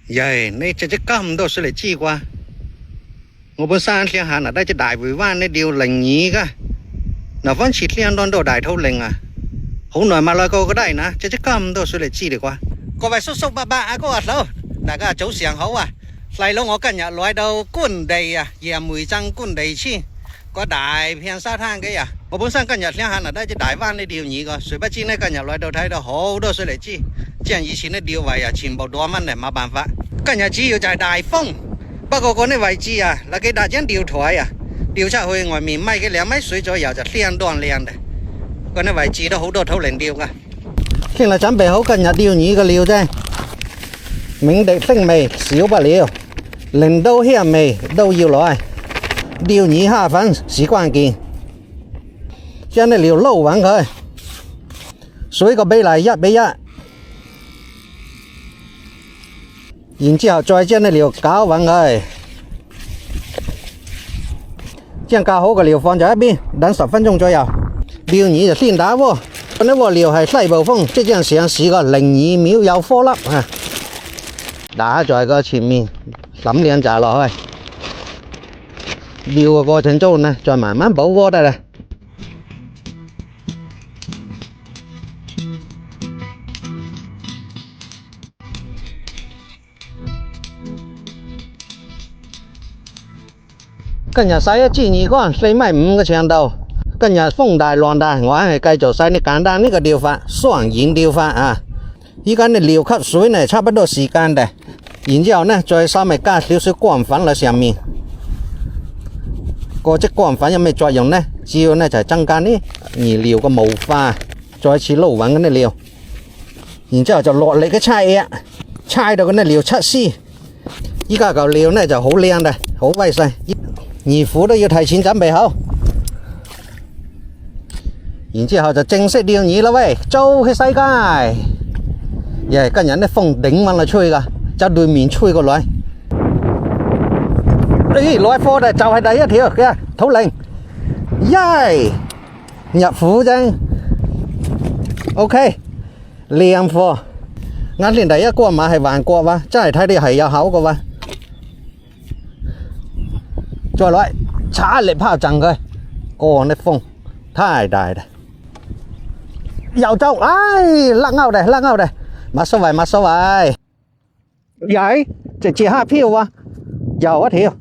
vậy nay chỉ cầm đâu sẽ lại chi qua ngô bữa sáng liền hẳn ở đây chỉ đại với van này điều lệnh nhí cả nó vẫn chỉ liên đón đồ đại thâu lệnh à không nói mà lời câu có đại nè chỉ cầm đâu sẽ lại chi được qua có phải sốt ba có ở đâu đại ca cháu xiang hậu à lại lâu ngó cả nhà loài đầu cuốn đầy à giờ mùi trăng cuốn đầy chi có đại phiền sa thang cái à ngô bữa sáng cả nhà liền hẳn ở đây chỉ đại van này điều nhí có suy bắt chi này cả nhà loài đầu thái đó hậu đâu sẽ lại chi chuyện gì xin nó điều vậy à chìm bảo đoán mà này mà办pháp cả nhà chi ở trái đại phong bác có này vậy chi à là cái đại chiến điều thoại à điều tra hồi ngoài miền mai cái lẻ máy suy cho giàuจะliên đoàn liền đấy còn này vậy chi đó hỗ trợ thâu lên điều cả khi là chấm bể hỗ cả nhà điều nhí cái liều đây mình để phanh mày xíu bà liều lên đâu hiểm mày đâu nhiều loại điều nhí hạ phán sĩ quan kỳ cho nên liều lâu vắng thôi suối có bay lại bây giờ nhìn chiều trôi trên này liều cao vắng ơi trên cao hố cái liều phong trái bi đánh 10 phân钟左右điều nhí là xin đá vô nó vô liều hay xây bầu phong这件事是个01秒要火了啊打在個前面諗兩隻落去撩嘅過程中呢再慢慢補鍋得啦今日洗一支二竿4.5米嘅長度今日風大浪大我係繼續洗你簡單呢個釣法雙引釣法啊依家你撩吸水呢差不多時間嘅然之後呢再稍微加少少乾粉喺上面個即乾粉有咩作用呢主要呢就係增加呢魚料嘅霧化再次撈勻嗰啲料然之後就落力嘅猜到嗰啲料出絲依家嚿料呢就好靚嘅好威勢魚虎都要提前準備好然之後就正式釣魚啦喂走去世界耶今日啲風頂猛嚟吹㗎就對面吹過來咦來貨嘅就係第一條嘅土靈耶入虎啫 OK 靚貨啱先第一個碼係橫角喎真係睇你係有口嘅喎再來插力炮震佢個啲風太大啦又走唉甩鈎嚟乜所謂vậy直接蝦漂啊又一條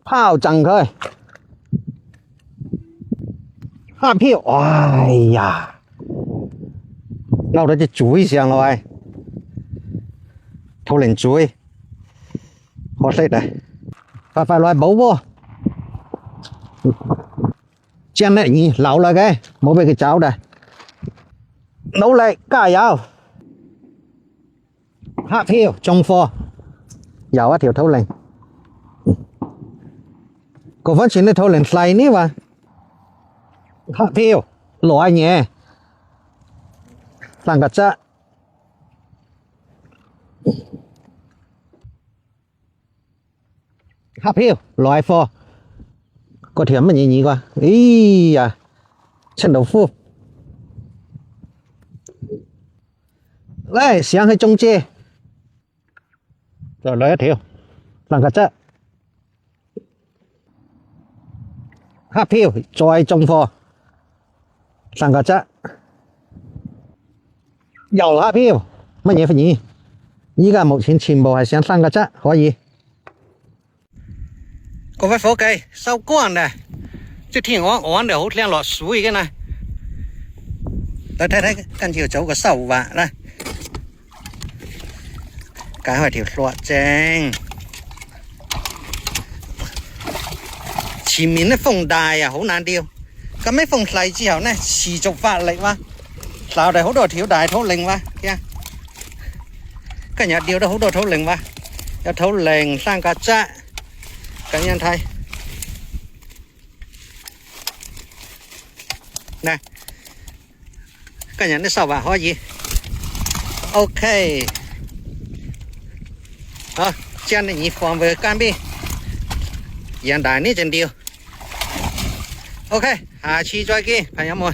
拋震佢蝦漂哎呀撈到隻嘴上啦喂土靈嘴可惜啦快來補喎將呢魚撈落嘅冇俾佢走啦努力加油黑漂中貨又一條土靈個番前啲土靈細呢話黑漂來嘢三個質黑漂來貨個條乜嘢魚啩呀青豆腐嚟上去中間再來一條三個質黑漂再中貨三個質又黑漂乜嘢魚依家目前全部係上三個質可以各位伙計收竿啦即天我就好靚落水嘅呢嚟睇跟住走個收滑啦解開條落正前面啲風大啊好難釣咁喺風細之後呢持續發力哇撈嚟好多條大土靈哇今日釣到好多土靈哇有土靈三個質感nhận thấy nè cảm nhận nó sao vào hoa gì ok đó chân này nhịp phòng về cam bi hiện đại ní chân điều ok hạ chi cho kia phải không mọi